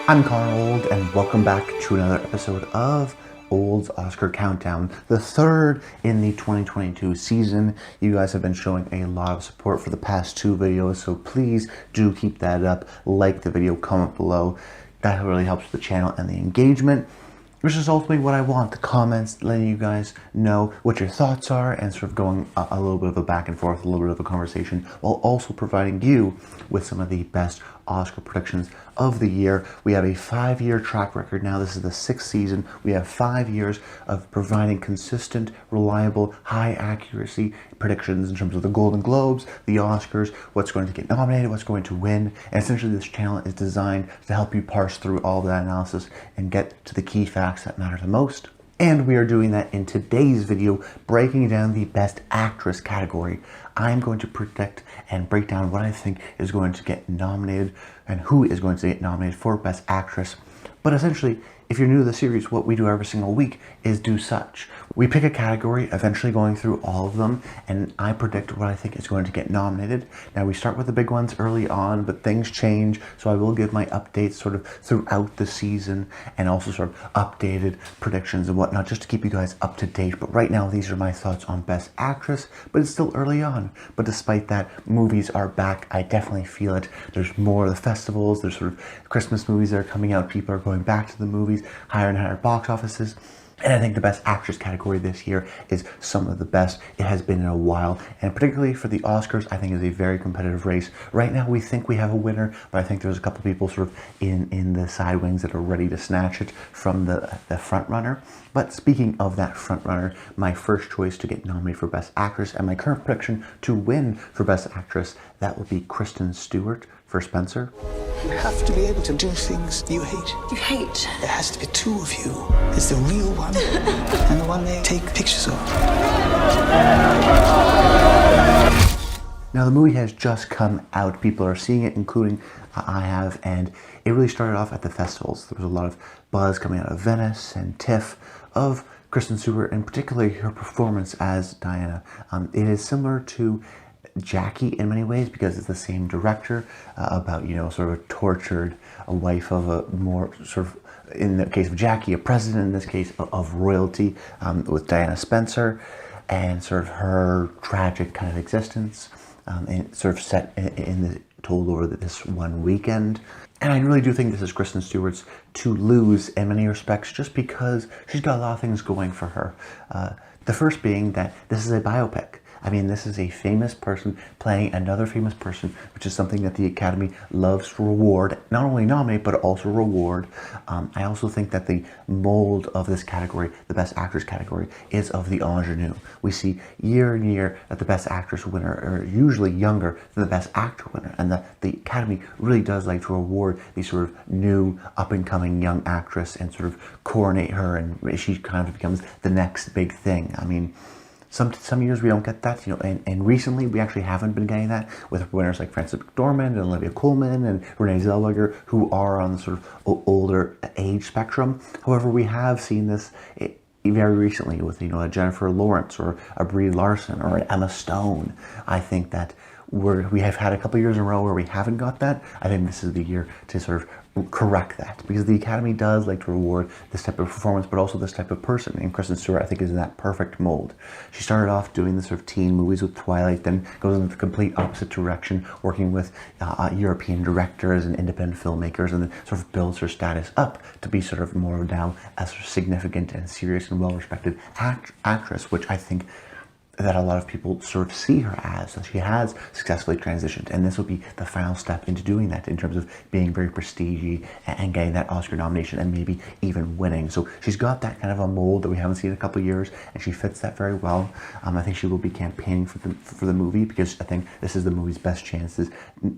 I'm Carl, and welcome back to another episode of Old's Oscar Countdown, the third in the 2022 season. You guys have been showing a lot of support for the past two videos, so please do keep that up. Like the video, comment below. That really helps the channel and the engagement, which is ultimately what I want. The comments, letting you guys know what your thoughts are, and sort of going a little bit of a back and forth, a little bit of a conversation, while also providing you with some of the best Oscar predictions of the year. We have a 5-year track record now. This is the 6th season. We have 5 years of providing consistent, reliable, high accuracy predictions in terms of the Golden Globes, the Oscars, what's going to get nominated, what's going to win. And essentially this channel is designed to help you parse through all of that analysis and get to the key facts that matter the most. And we are doing that in today's video, breaking down the Best Actress category. I'm going to predict and break down what I think is going to get nominated and who is going to get nominated for Best Actress. But essentially, if you're new to the series, what we do every single week is do such. We pick a category, eventually going through all of them, and I predict what I think is going to get nominated. Now, we start with the big ones early on, but things change, so I will give my updates sort of throughout the season, and also sort of updated predictions and whatnot, just to keep you guys up to date. But right now, these are my thoughts on Best Actress, but it's still early on. But despite that, movies are back. I definitely feel it. There's more of the festivals, there's sort of Christmas movies that are coming out, people are going back to the movies, higher and higher box offices. And I think the Best Actress category this year is some of the best it has been in a while. And particularly for the Oscars, I think is a very competitive race. Right now, we think we have a winner, but I think there's a couple people sort of in the side wings that are ready to snatch it from the front runner. But speaking of that front runner, my first choice to get nominated for Best Actress and my current prediction to win for Best Actress, that will be Kristen Stewart for Spencer. You have to be able to do things you hate. You hate? There has to be two of you. There's the real one and the one they take pictures of. Now, the movie has just come out. People are seeing it, including I have, and it really started off at the festivals. There was a lot of buzz coming out of Venice and TIFF of Kristen Stewart, and particularly her performance as Diana. It is similar to Jackie in many ways because it's the same director, about, you know, sort of a tortured wife of a more sort of, in the case of Jackie, a president, in this case of royalty, with Diana Spencer, and sort of her tragic kind of existence, and sort of set told over this one weekend. And I really do think this is Kristen Stewart's to lose in many respects, just because she's got a lot of things going for her. The first being that this is a biopic. I mean, this is a famous person playing another famous person, which is something that the Academy loves to reward, not only nominate, but also reward. I also think that the mold of this category, the Best Actress category, is of the ingenue. We see year in year that the Best Actress winner are usually younger than the Best Actor winner, and the Academy really does like to reward these sort of new, up-and-coming young actress and sort of coronate her, and she kind of becomes the next big thing. I mean, some years we don't get that, you know, and recently we actually haven't been getting that with winners like Frances McDormand and Olivia Colman and Renee Zellweger, who are on the sort of older age spectrum. However, we have seen this very recently with, you know, a Jennifer Lawrence or a Brie Larson or an Emma Stone. I think that we have had a couple years in a row where we haven't got that. I think this is the year to sort of correct that, because the Academy does like to reward this type of performance, but also this type of person. And Kristen Stewart, I think, is in that perfect mold. She started off doing the sort of teen movies with Twilight, then goes in the complete opposite direction, working with European directors and independent filmmakers, and then sort of builds her status up to be sort of more now a sort of significant and serious and well-respected actress, which I think that a lot of people sort of see her as, and she has successfully transitioned, and this will be the final step into doing that in terms of being very prestige and getting that Oscar nomination and maybe even winning. So she's got that kind of a mold that we haven't seen in a couple of years, and she fits that very well. I think she will be campaigning for the movie, because I think this is the movie's best chances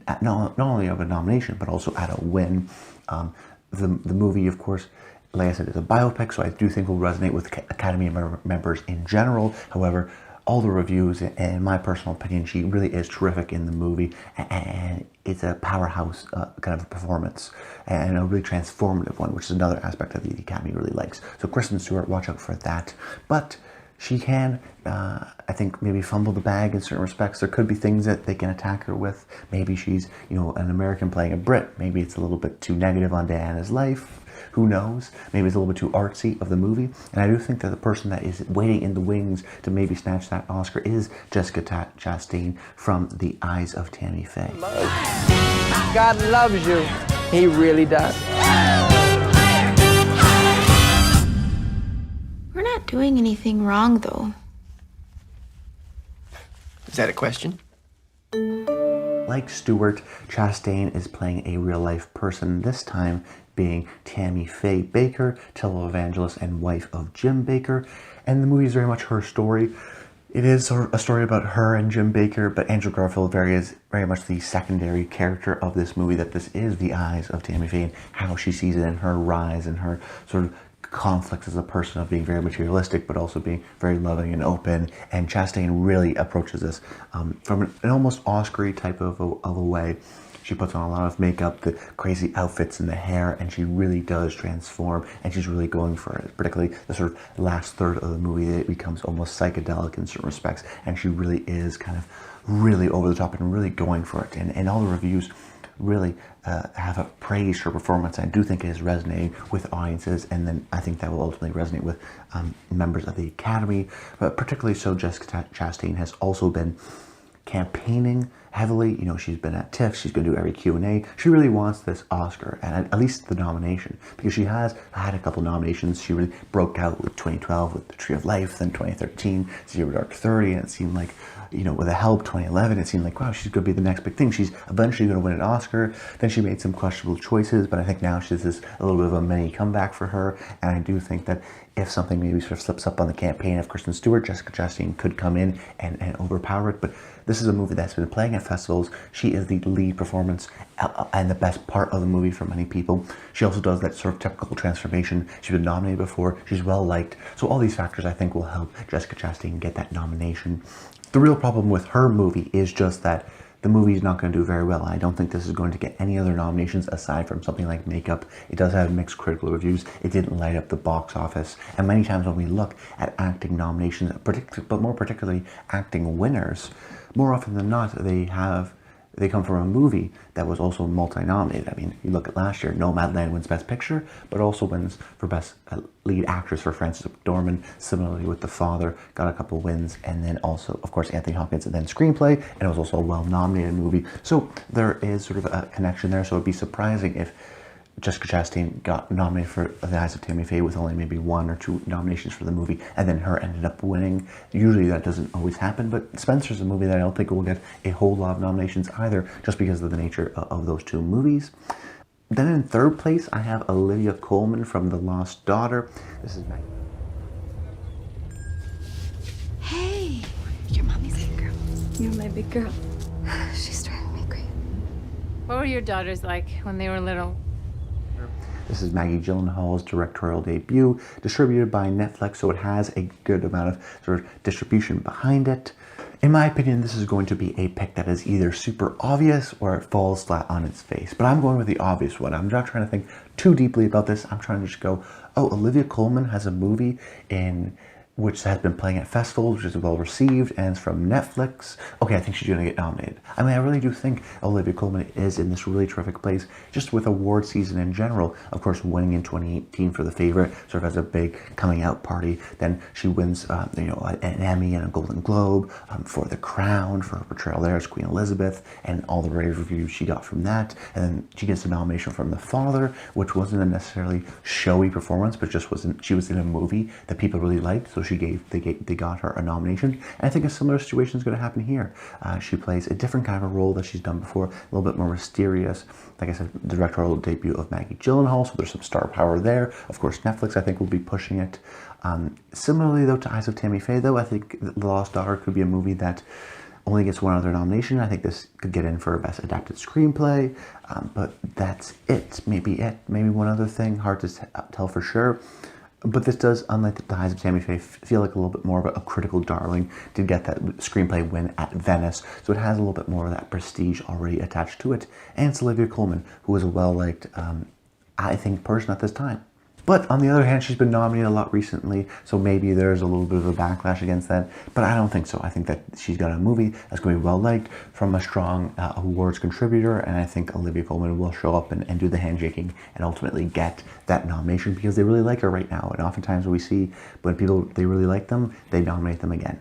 at not only of a nomination but also at a win. The movie, of course, like I said, is a biopic, so I do think will resonate with Academy members in general. However, all the reviews, and in my personal opinion, she really is terrific in the movie, and it's a powerhouse kind of performance, and a really transformative one, which is another aspect that the Academy really likes. So Kristen Stewart, watch out for that. But she can, I think, maybe fumble the bag in certain respects. There could be things that they can attack her with. Maybe she's, an American playing a Brit. Maybe it's a little bit too negative on Diana's life. Who knows? Maybe it's a little bit too artsy of the movie. And I do think that the person that is waiting in the wings to maybe snatch that Oscar is Jessica Chastain from The Eyes of Tammy Faye. God loves you. He really does. We're not doing anything wrong, though. Is that a question? Like Stewart, Chastain is playing a real-life person, this time being Tammy Faye Baker, televangelist and wife of Jim Baker. And the movie is very much her story. It is a story about her and Jim Baker, but Andrew Garfield is very much the secondary character of this movie, that this is the eyes of Tammy Faye and how she sees it in her rise and her sort of conflicts as a person of being very materialistic but also being very loving and open. And Chastain really approaches this from an almost Oscar-y type of a way. She puts on a lot of makeup, the crazy outfits and the hair, and she really does transform, and she's really going for it. Particularly the sort of last third of the movie, it becomes almost psychedelic in certain respects, and she really is kind of really over the top and really going for it. And all the reviews really have praised her performance. I do think it is resonating with audiences, and then I think that will ultimately resonate with members of the Academy. But particularly so, Jessica Chastain has also been campaigning heavily. She's been at TIFF, she's going to do every Q&A. She really wants this Oscar, and at least the nomination, because she has had a couple nominations. She really broke out with 2012 with The Tree of Life, then 2013, Zero Dark 30, and it seemed like, with The Help 2011, it seemed like, wow, she's going to be the next big thing. She's eventually going to win an Oscar. Then she made some questionable choices, but I think now she's this a little bit of a mini comeback for her, and I do think that if something maybe sort of slips up on the campaign of Kristen Stewart, Jessica Chastain could come in and overpower it. But this is a movie that's been playing at festivals. She is the lead performance and the best part of the movie for many people. She also does that sort of typical transformation. She's been nominated before. She's well liked. So all these factors, I think, will help Jessica Chastain get that nomination. The real problem with her movie is just that the movie is not going to do very well. I don't think this is going to get any other nominations aside from something like makeup. It does have mixed critical reviews. It didn't light up the box office. And many times when we look at acting nominations, but more particularly acting winners, more often than not, they come from a movie that was also multi-nominated. I mean, you look at last year, Nomadland wins Best Picture, but also wins for Best Lead Actress for Frances McDormand. Similarly with The Father, got a couple wins, and then also, of course, Anthony Hopkins, and then Screenplay, and it was also a well-nominated movie. So there is sort of a connection there, so it'd be surprising if Jessica Chastain got nominated for The Eyes of Tammy Faye with only maybe 1 or 2 nominations for the movie, and then her ended up winning. Usually that doesn't always happen, but Spencer's a movie that I don't think will get a whole lot of nominations either, just because of the nature of those 2 movies. Then in third place, I have Olivia Colman from The Lost Daughter. This is Maggie. Hey, your mommy's big girl. You're my big girl. She's driving me crazy. What were your daughters like when they were little? This is Maggie Gyllenhaal's directorial debut, distributed by Netflix, so it has a good amount of sort of distribution behind it. In my opinion, this is going to be a pick that is either super obvious or it falls flat on its face. But I'm going with the obvious one. I'm not trying to think too deeply about this. I'm trying to just go, oh, Olivia Colman has a movie which has been playing at festivals, which is well received, and it's from Netflix. Okay, I think she's gonna get nominated. I mean, I really do think Olivia Colman is in this really terrific place, just with award season in general. Of course, winning in 2018 for The Favorite, sort of as a big coming out party. Then she wins, an Emmy and a Golden Globe for The Crown, for her portrayal there as Queen Elizabeth, and all the rave reviews she got from that. And then she gets a nomination from The Father, which wasn't a necessarily showy performance, but just she was in a movie that people really liked, so they got her a nomination. And I think a similar situation is going to happen here. She plays a different kind of a role that she's done before, a little bit more mysterious. Like I said, the directorial debut of Maggie Gyllenhaal, so there's some star power there. Of course, Netflix, I think, will be pushing it. Similarly, though, to Eyes of Tammy Faye, though, I think The Lost Daughter could be a movie that only gets one other nomination. I think this could get in for Best Adapted Screenplay, but that's it. Maybe one other thing, hard to tell for sure. But this does, unlike The Eyes of Tammy Faye, feel like a little bit more of a critical darling. Did get that screenplay win at Venice, so it has a little bit more of that prestige already attached to it. And it's Olivia Colman, who is a well-liked, I think, person at this time. But on the other hand, she's been nominated a lot recently, so maybe there's a little bit of a backlash against that. But I don't think so. I think that she's got a movie that's going to be well liked from a strong awards contributor, and I think Olivia Colman will show up and do the handshaking and ultimately get that nomination because they really like her right now. And oftentimes we see when people, they really like them, they nominate them again.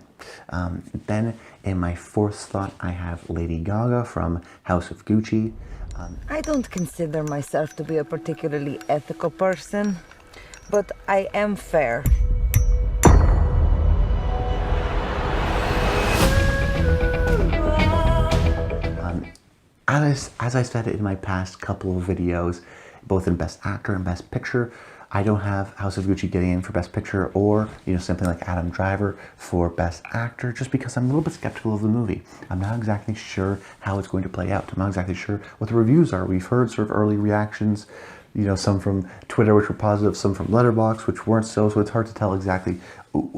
Then in my fourth slot, I have Lady Gaga from House of Gucci. I don't consider myself to be a particularly ethical person, but I am fair. As I said in my past couple of videos, both in Best Actor and Best Picture, I don't have House of Gucci getting in for Best Picture or, something like Adam Driver for Best Actor, just because I'm a little bit skeptical of the movie. I'm not exactly sure how it's going to play out. I'm not exactly sure what the reviews are. We've heard sort of early reactions, some from Twitter, which were positive, some from Letterboxd, which weren't so it's hard to tell exactly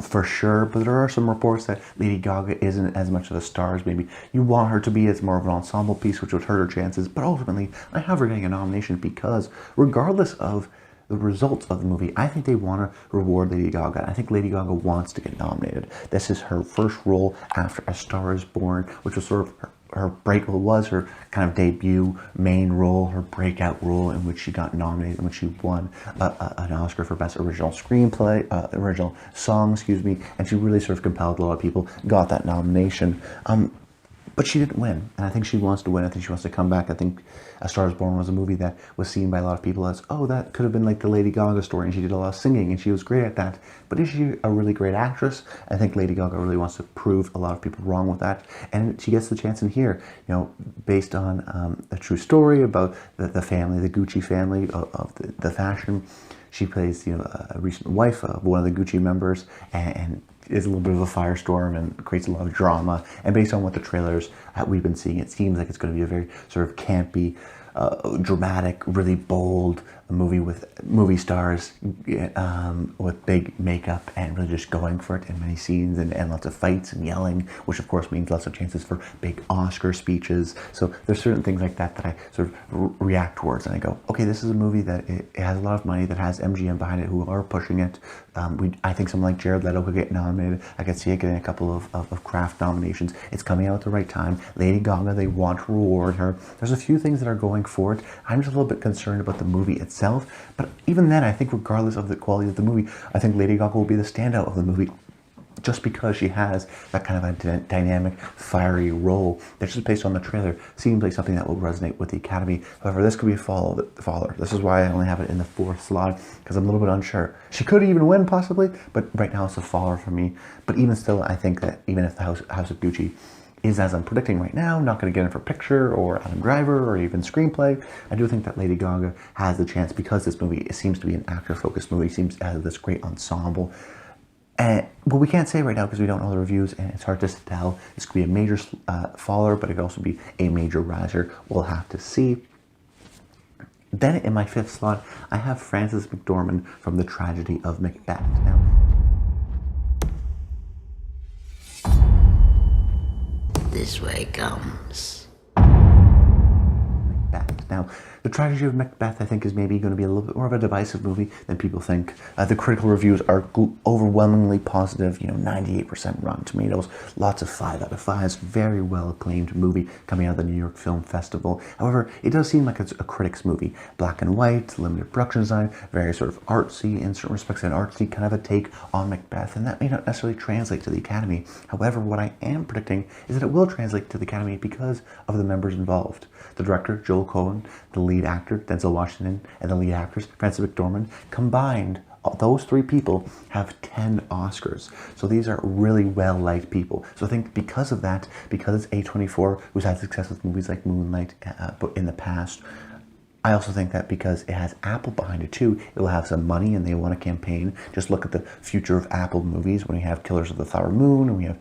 for sure. But there are some reports that Lady Gaga isn't as much of a star as maybe you want her to be. It's more of an ensemble piece, which would hurt her chances. But ultimately, I have her getting a nomination because regardless of the results of the movie, I think they want to reward Lady Gaga. I think Lady Gaga wants to get nominated. This is her first role after A Star is Born, which was sort of her was her kind of debut main role, her breakout role in which she got nominated, in which she won an Oscar for Best Original Screenplay, Original Song, and she really sort of compelled a lot of people, got that nomination. But she didn't win, and I think she wants to win. I think she wants to come back. I think A Star is Born was a movie that was seen by a lot of people as, oh, that could have been like the Lady Gaga story, and she did a lot of singing, and she was great at that. But is she a really great actress? I think Lady Gaga really wants to prove a lot of people wrong with that, and she gets the chance in here, based on a true story about the family, the Gucci family of the fashion. She plays, a recent wife of one of the Gucci members, and is a little bit of a firestorm and creates a lot of drama. And based on what the trailers we've been seeing, it seems like it's going to be a very sort of campy, dramatic, really bold movie with movie stars with big makeup and really just going for it in many scenes and lots of fights and yelling, which of course means lots of chances for big Oscar speeches. So there's certain things like that that I sort of react towards, and I go, okay, this is a movie that it has a lot of money, that has MGM behind it who are pushing it. I think someone like Jared Leto could get nominated. I could see it getting a couple of craft nominations. It's coming out at the right time. Lady Gaga, they want to reward her. There's a few things that are going for it. I'm just a little bit concerned about the movie itself. But even then, I think regardless of the quality of the movie, I think Lady Gaga will be the standout of the movie, just because she has that kind of a dynamic, fiery role that, just based on the trailer, seems like something that will resonate with the Academy. However, this could be a faller. This is why I only have it in the fourth slot, because I'm a little bit unsure. She could even win, possibly, but right now it's a faller for me. But even still, I think that even if the House of Gucci is, as I'm predicting right now, not going to get in for picture or Adam Driver or even screenplay, I do think that Lady Gaga has the chance, because this movie, it seems to be an actor-focused movie, seems to have this great ensemble. But we can't say right now because we don't know the reviews, and it's hard to tell. This could be a major faller, but it could also be a major riser. We'll have to see. Then in my fifth slot, I have Frances McDormand from The Tragedy of Macbeth. Now, this way comes Macbeth. Now, The Tragedy of Macbeth, I think, is maybe going to be a little bit more of a divisive movie than people think. The critical reviews are overwhelmingly positive, 98% Rotten Tomatoes, lots of 5 out of 5s, very well acclaimed movie coming out of the New York Film Festival. However, it does seem like it's a critic's movie. Black and white, limited production design, very sort of artsy in certain respects, an artsy kind of a take on Macbeth, and that may not necessarily translate to the Academy. However, what I am predicting is that it will translate to the Academy because of the members involved. The director, Joel Cohen, the lead actor, Denzel Washington, and the lead actress, Frances McDormand, combined, those 3 people have 10 Oscars. So these are really well-liked people. So I think because of that, because it's A24, who's had success with movies like Moonlight in the past, I also think that because it has Apple behind it too, it will have some money and they want a campaign. Just look at the future of Apple movies when we have Killers of the Flower Moon, and we have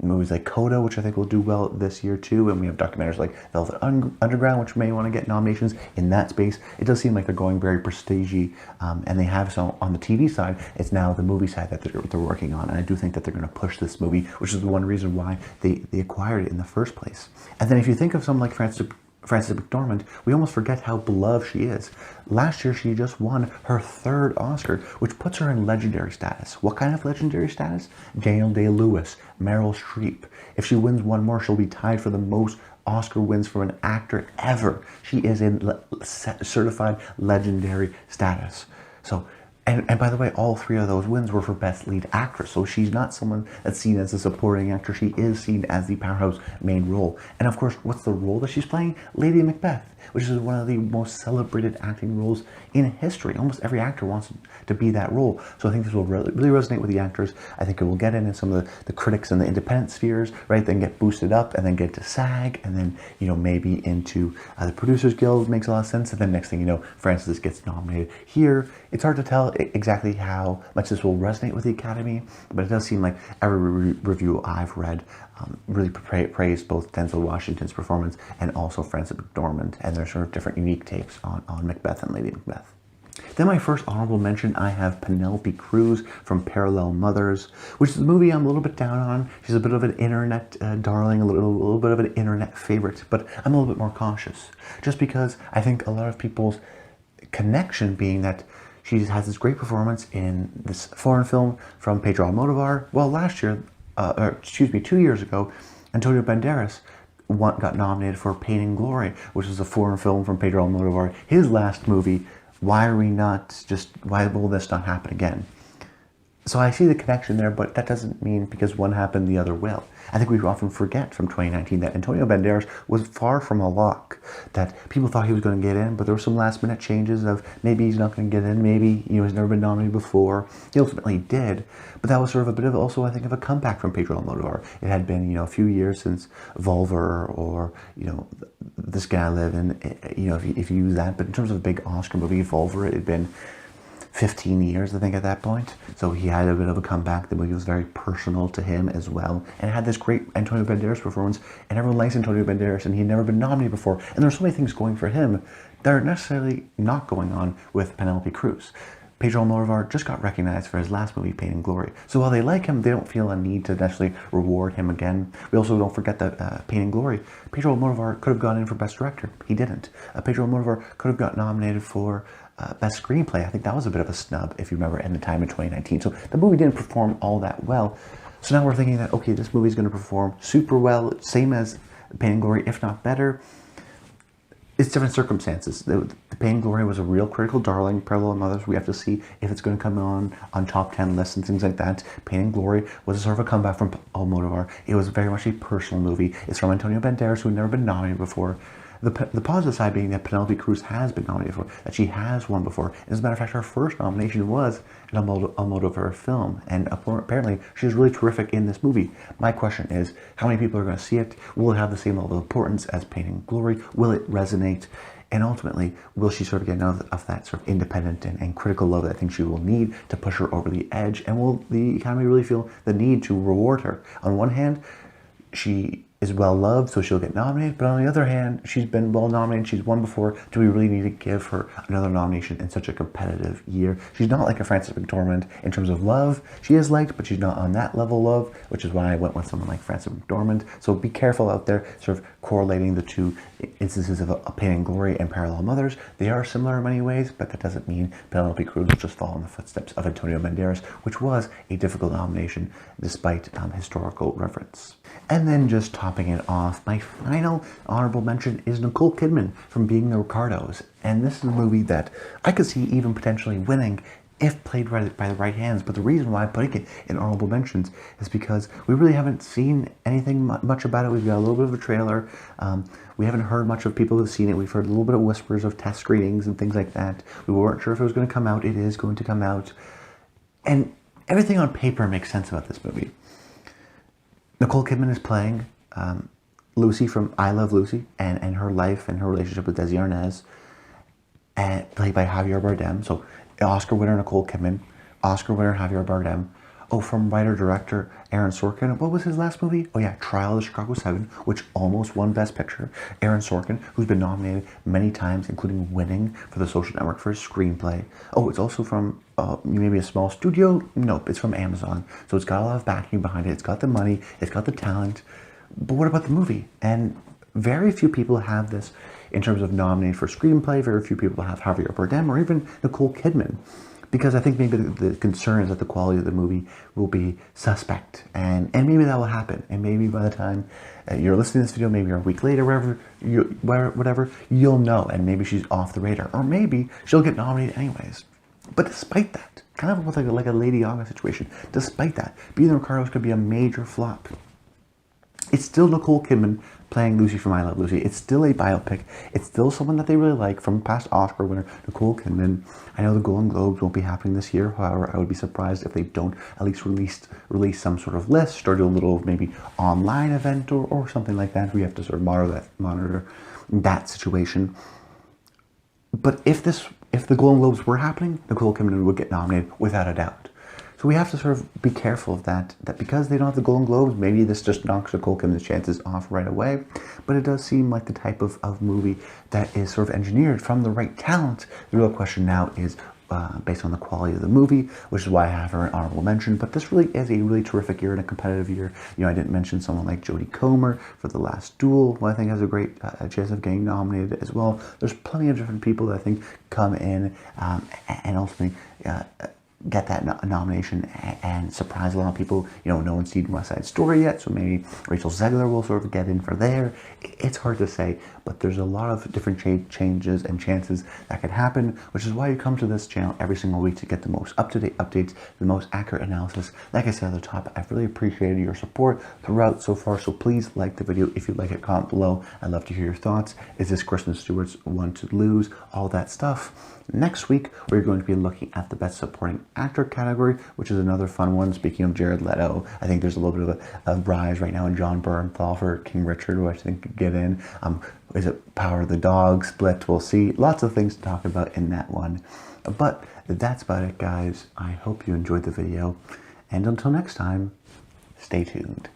movies like Coda, which I think will do well this year too, and we have documentaries like Velvet Underground, which may want to get nominations in that space. It does seem like they're going very prestige-y, and they have some on the TV side. It's now the movie side that they're working on, and I do think that they're going to push this movie, which is the one reason why they acquired it in the first place. And then if you think of someone like Frances Frances McDormand, we almost forget how beloved she is. Last year, she just won her 3rd Oscar, which puts her in legendary status. What kind of legendary status? Daniel Day-Lewis, Meryl Streep. If she wins one more, she'll be tied for the most Oscar wins for an actor ever. She is in certified legendary status. So, and by the way, all 3 of those wins were for Best Lead Actress. So she's not someone that's seen as a supporting actor. She is seen as the powerhouse main role. And of course, what's the role that she's playing? Lady Macbeth, which is one of the most celebrated acting roles in history. Almost every actor wants to be that role. So I think this will really resonate with the actors. I think it will get in some of the critics and the independent spheres, right? Then get boosted up and then get to SAG and then, maybe into the Producers Guild. Makes a lot of sense. And then next thing you know, Frances gets nominated here. It's hard to tell exactly how much this will resonate with the Academy, but it does seem like every review I've read really praised both Denzel Washington's performance and also Frances McDormand, and their sort of different unique takes on Macbeth and Lady Macbeth. Then my first honorable mention, I have Penelope Cruz from Parallel Mothers, which is a movie I'm a little bit down on. She's a bit of an internet darling, a little bit of an internet favorite, but I'm a little bit more cautious, just because I think a lot of people's connection being that she has this great performance in this foreign film from Pedro Almodovar. Well, last year, 2 years ago, Antonio Banderas got nominated for Pain and Glory, which is a foreign film from Pedro Almodovar, his last movie. Why will this not happen again? So I see the connection there, but that doesn't mean because one happened, the other will. I think we often forget from 2019 that Antonio Banderas was far from a lock, that people thought he was going to get in, but there were some last minute changes of maybe he's not going to get in, maybe he's never been nominated before. He ultimately did, but that was sort of a bit of also, I think, of a comeback from Pedro Almodovar. It had been, a few years since Volver or, The Skin I Live In, if you use that, but in terms of a big Oscar movie, Volver, it had been 15 years, I think, at that point. So he had a bit of a comeback. The movie was very personal to him as well. And it had this great Antonio Banderas performance. And everyone likes Antonio Banderas, and he had never been nominated before. And there's so many things going for him that are necessarily not going on with Penelope Cruz. Pedro Almodovar just got recognized for his last movie, Pain and Glory. So while they like him, they don't feel a need to necessarily reward him again. We also don't forget that Pain and Glory, Pedro Almodovar could have gone in for Best Director. He didn't. Pedro Almodovar could have got nominated for Best Screenplay. I think that was a bit of a snub, if you remember, in the time in 2019. So the movie didn't perform all that well. So now we're thinking that, okay, this movie's going to perform super well, same as Pain and Glory, if not better. It's different circumstances. The Pain and Glory was a real critical darling. Parallel Mothers, we have to see if it's going to come on top 10 lists and things like that. Pain and Glory was a sort of a comeback from Almodovar. It was very much a personal movie. It's from Antonio Banderas, who had never been nominated before. The positive side being that Penelope Cruz has been nominated for, that she has won before. As a matter of fact, her first nomination was an Almodovar film, and apparently she's really terrific in this movie. My question is, how many people are going to see it? Will it have the same level of importance as Pain and Glory? Will it resonate? And ultimately, will she sort of get enough of that sort of independent and critical love that I think she will need to push her over the edge? And will the Academy really feel the need to reward her? On one hand, she is well loved, so she'll get nominated, but on the other hand, she's been well nominated, she's won before. Do we really need to give her another nomination in such a competitive year? She's not like a Frances McDormand in terms of love. She is liked, but she's not on that level of love, which is why I went with someone like Frances McDormand. So be careful out there, sort of correlating the two instances of a Pain and Glory and Parallel Mothers. They are similar in many ways, but that doesn't mean Penelope Cruz will just follow in the footsteps of Antonio Banderas, which was a difficult nomination despite historical reference. And then just topping it off, my final honorable mention is Nicole Kidman from Being the Ricardos. And this is a movie that I could see even potentially winning if played right by the right hands. But the reason why I'm putting it in honorable mentions is because we really haven't seen anything much about it. We've got a little bit of a trailer. We haven't heard much of people who've seen it. We've heard a little bit of whispers of test screenings and things like that. We weren't sure if it was going to come out. It is going to come out. And everything on paper makes sense about this movie. Nicole Kidman is playing Lucy from I Love Lucy and her life and her relationship with Desi Arnaz, played by Javier Bardem. So Oscar winner Nicole Kidman, Oscar winner Javier Bardem. Oh, from writer-director Aaron Sorkin. What was his last movie? Oh yeah, Trial of the Chicago 7, which almost won Best Picture. Aaron Sorkin, who's been nominated many times, including winning for The Social Network for his screenplay. Oh, it's also from maybe a small studio? Nope, it's from Amazon. So it's got a lot of backing behind it. It's got the money. It's got the talent. But what about the movie? And Very few people have this in terms of nominated for screenplay. Very few people have Javier Bardem or even Nicole Kidman, because I think maybe the concern is that the quality of the movie will be suspect, and maybe that will happen. And maybe by the time you're listening to this video, maybe a week later, whatever, you'll know, and maybe she's off the radar, or maybe she'll get nominated anyways. But despite that, kind of like a Lady Gaga situation, despite that, Being the Ricardos could be a major flop. It's still Nicole Kidman playing Lucy from I Love Lucy. It's still a biopic. It's still someone that they really like, from past Oscar winner Nicole Kidman. I know the Golden Globes won't be happening this year. However, I would be surprised if they don't at least release some sort of list, or do a little maybe online event or something like that. We have to sort of monitor that situation. But if the Golden Globes were happening, Nicole Kidman would get nominated without a doubt. So we have to sort of be careful of that because they don't have the Golden Globes, maybe this just knocks Nicole Kidman's chances off right away. But it does seem like the type of movie that is sort of engineered from the right talent. The real question now is based on the quality of the movie, which is why I have her an honorable mention. But this really is a really terrific year and a competitive year. You know, I didn't mention someone like Jodie Comer for The Last Duel, who I think has a great chance of getting nominated as well. There's plenty of different people that I think come in and ultimately get that nomination and surprise a lot of people. You know, no one's seen West Side Story yet, so maybe Rachel Zegler will sort of get in for there. It's hard to say, but there's a lot of different changes and chances that could happen, which is why you come to this channel every single week to get the most up-to-date updates, the most accurate analysis. Like I said at the top, I've really appreciated your support throughout so far, so please like the video. If you like it, comment below. I'd love to hear your thoughts. Is this Kristen Stewart's one to lose? All that stuff. Next week, we're going to be looking at the Best Supporting Actor category, which is another fun one. Speaking of Jared Leto, I think there's a little bit of a rise right now in John Bernthal for King Richard, who I think could get in. Is it Power of the Dog, Split? We'll see. Lots of things to talk about in that one. But that's about it, guys. I hope you enjoyed the video. And until next time, stay tuned.